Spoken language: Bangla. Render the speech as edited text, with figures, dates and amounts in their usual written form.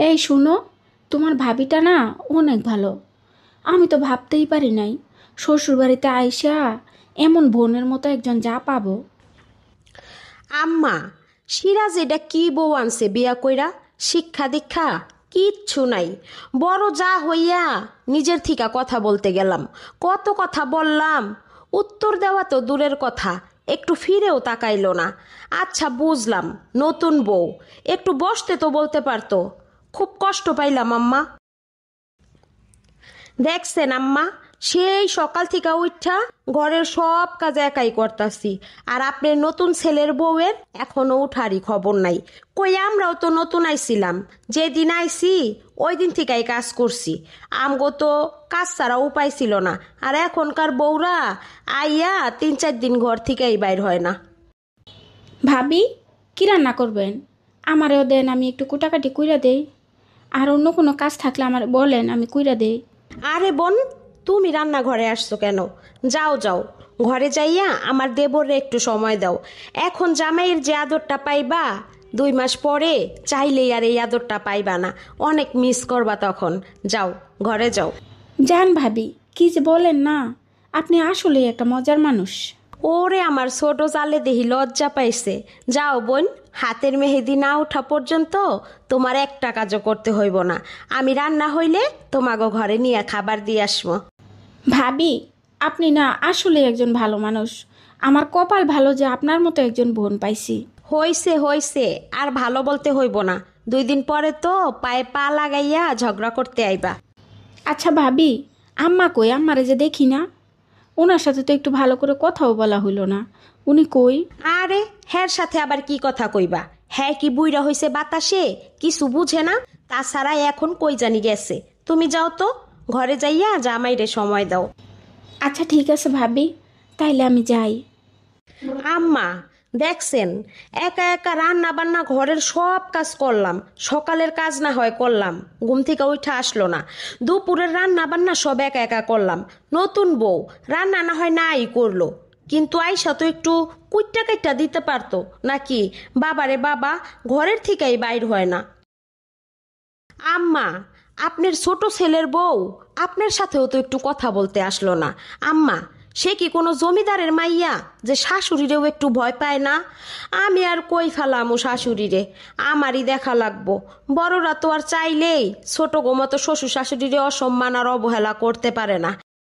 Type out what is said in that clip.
এই শুনো, তোমার ভাবিটা না অনেক ভালো। আমি তো ভাবতেই পারি নাই শ্বশুরবাড়িতে আইসা এমন বোনের মতো একজন যা পাবো। আম্মা, সিরাজ এটা কি বউ আনছে বিয়া কইরা? শিক্ষা দীক্ষা কিচ্ছু নাই। বড় যা হইয়া নিজের থিকা কথা বলতে গেলাম, কত কথা বললাম, উত্তর দেওয়া তো দূরের কথা, একটু ফিরেও তাকাইলো না। আচ্ছা বুঝলাম, নতুন বউ, একটু বসতে তো বলতে পারতো। খুব কষ্ট পাইলাম আম্মা। দেখছেন আম্মা, সেই সকাল থেকে উঠা ঘরের সব কাজ একাই করতাছি, আর আপনার নতুন ছেলের বউয়ের এখনো উঠারই খবর নাই। কই আমরাও তো নতুন আইছিলাম, যেদিন আইছি ওই দিন থেকেই কাজ করছি। আমগো তো কাজ ছাড়া উপায় ছিল না, আর এখনকার বউরা আইয়া 3-4 দিন ঘর থেকেই বাইর হয় না। ভাবি, কি রান্না করবেন? আমারেও দেন, আমি একটু কুটাকাটি কইরা দেই। আর অন্য কোনো কাজ থাকলে আমার বলেন, আমি কইরা দেই। আরে বোন, তুমি রান্নাঘরে আসছো কেন? যাও যাও, ঘরে যাইয়া আমার দেবরে একটু সময় দাও। এখন জামাইয়ের যে আদরটা পাইবা, 2 মাস পরে চাইলেই আর এই আদরটা পাইবা না। অনেক মিস করবা তখন। যাও, ঘরে যাও। যান ভাবি, কি যে বলেন না, আপনি আসলেই একটা মজার মানুষ। ওরে আমার ছোট জালে দেহি লজ্জা পাইছে। যাও বোন, হাতের মেহেদি না ওঠা পর্যন্ত তোমার একটা কাজও করতে হইব না। আমি রান্না হইলে তোমাগো ঘরে নিয়ে খাবার দিয়ে আসবো। ভাবি, আপনি না আসলে একজন ভালো মানুষ। আমার কপাল ভালো যে আপনার মতো একজন বোন পাইছি। হইছে হইছে, আর ভালো বলতে হইব না। 2 দিন পরে তো পায়ে পা লাগাইয়া ঝগড়া করতে আইবা। আচ্ছা ভাবি, আম্মা কই? আম্মারে যে দেখি না, ওনার সাথে তো একটু ভালো করে কথাও বলা হইলো না। উনি কই? আরে, হ্যার সাথে আবার কি কথা কইবা? হ্যাঁ কি বুইরা হইছে বাতাসে, কিছু বুঝে না। তাছাড়া এখন কই জানি গেছে। তুমি যাও তো, ঘরে যাইয়া জামাইরে সময় দাও। আচ্ছা ঠিক আছে ভাবি, তাইলে আমি যাই। আম্মা, দেখছেন, একা একা রান্না বান্না ঘরের সব কাজ করলাম। সকালের কাজ না হয় করলাম, ঘুম থেকে উঠে আসলো না। দুপুরের রান্না বান্না সব একা একা করলাম। নতুন বউ রান্না না হয় নাই করলো, কিন্তু আইসা তো একটু কুইট্টা কাইট্টা দিতে পারতো নাকি? বাবারে বাবা, ঘরের থেকেই বাইর হয় না। আম্মা, আপনার ছোট ছেলের বউ আপনার সাথেও তো একটু কথা বলতে আসলো না। আম্মা, সে কি কোনো জমিদারের মাইয়া যে শাশুড়িরেও একটু ভয় পায় না? আমি আর কই ফেলামো শাশুড়িরে, আমারই দেখা লাগবো। বড়রা তো আর চাইলেই ছোট গো মতো শ্বশুর শাশুড়িরে অসম্মান আর অবহেলা করতে পারে না।